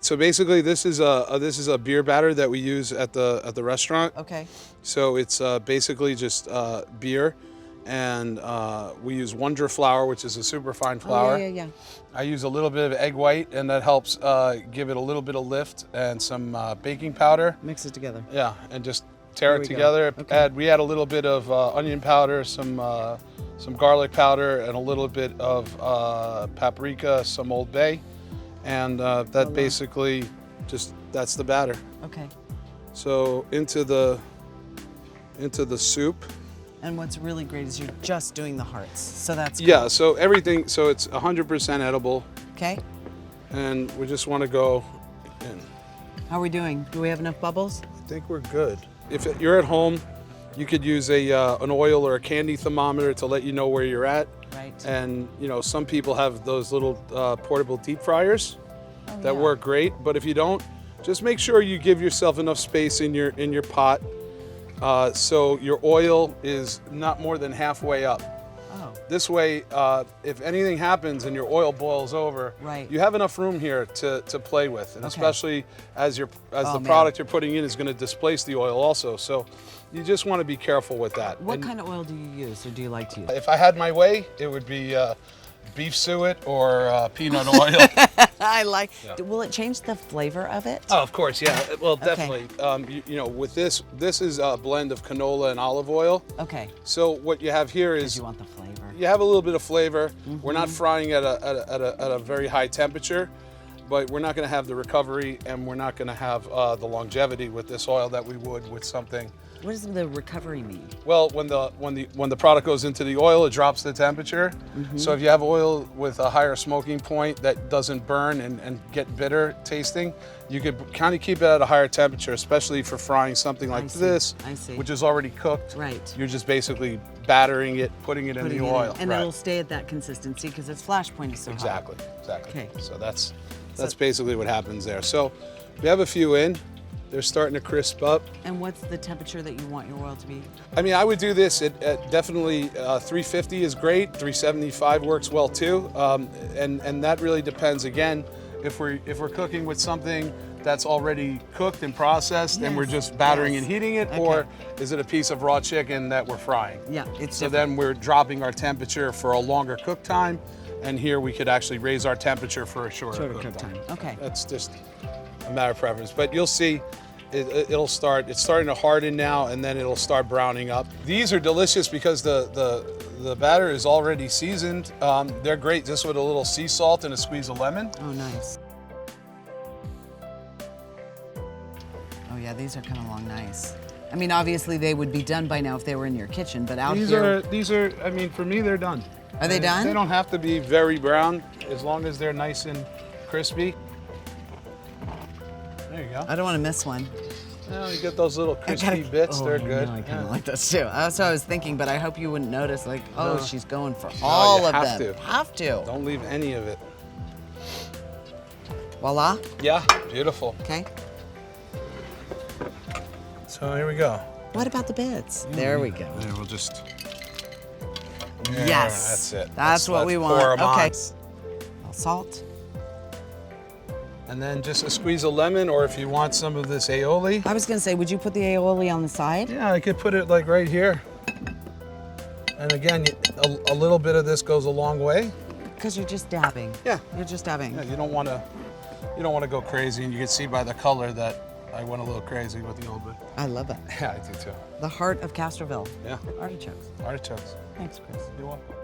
So basically, this is a beer batter that we use at the restaurant. Okay. So it's basically just beer, and we use Wonder flour, which is a super fine flour. Oh, yeah. I use a little bit of egg white, and that helps give it a little bit of lift, and some baking powder. Mix it together. Yeah, and just tear it we go. together. Okay. We add a little bit of onion powder, some garlic powder, and a little bit of paprika, some Old Bay, and that basically that's the batter. Okay. So into the soup. And what's really great is you're just doing the hearts. So that's cool. Yeah, so everything, so it's 100% edible, Okay. and we just want to go in. How are we doing? Do we have enough bubbles? I think we're good. If you're at home, you could use an oil or a candy thermometer to let you know where you're at. Right. And some people have those little portable deep fryers that work great. But if you don't, just make sure you give yourself enough space in your pot so your oil is not more than halfway up. Oh. This way, if anything happens and your oil boils over, Right. you have enough room here to play with, and especially as the man. product you're putting in is going to displace the oil also. So you just want to be careful with that. What kind of oil do you use, or do you like to use? If I had my way, it would be beef suet or peanut oil. I like. Will it change the flavor of it? Oh, of course, yeah. Well, definitely. With this is a blend of canola and olive oil. Okay. So what you have here is You want the flavor. you have a little bit of flavor. We're not frying at a very high temperature, but we're not going to have the recovery, and we're not going to have the longevity with this oil that we would with something. What does the recovery mean? Well, when the product goes into the oil, it drops the temperature. So if you have oil with a higher smoking point that doesn't burn and get bitter tasting, you could kind of keep it at a higher temperature, especially for frying something like this, which is already cooked. Right. You're just basically battering it, putting it in the oil. And it'll stay at that consistency because its flash point is so high. Exactly. Okay. So that's basically what happens there. So we have a few in. They're starting to crisp up. And what's the temperature that you want your oil to be? I mean, I would do this at definitely 350 is great. 375 works well too. And that really depends. Again, if we're cooking with something that's already cooked and processed, and we're just battering and heating it, or is it a piece of raw chicken that we're frying? Yeah, it's so different. then we're dropping our temperature for a longer cook time, and here we could actually raise our temperature for a shorter cook time. Okay. That's just a matter of preference, but you'll see it's starting to harden now, and then it'll start browning up. These are delicious because the batter is already seasoned. They're great just with a little sea salt and a squeeze of lemon. Oh, nice. Oh yeah, these are coming along nice. I mean, obviously they would be done by now if they were in your kitchen, but out here... These are, I mean, for me, they're done. Are they done? They don't have to be very brown, as long as they're nice and crispy. There you go. I don't want to miss one. Well, you get those little crispy bits, they're good. I kind of like those too. That's what I was thinking, but I hope you wouldn't notice, like, No. she's going for all of have them. to. Have to. Don't leave any of it. Voila. Yeah, beautiful. Okay. So here we go. What about the bits? There we go. There, we'll just... Yes. That's it. That's what we want. pour 'em on. Okay. Salt. And then just a squeeze of lemon, or if you want some of this aioli. I was going to say, would you put the aioli on the side? Yeah, I could put it like right here. And again, a little bit of this goes a long way. Because you're just dabbing. Yeah. You're just dabbing. Yeah, you don't want to go crazy, and you can see by the color that I went a little crazy with the old bit. I love it. Yeah, I do too. The heart of Castroville. Yeah. Artichokes. Artichokes. Thanks, Chris. You're welcome.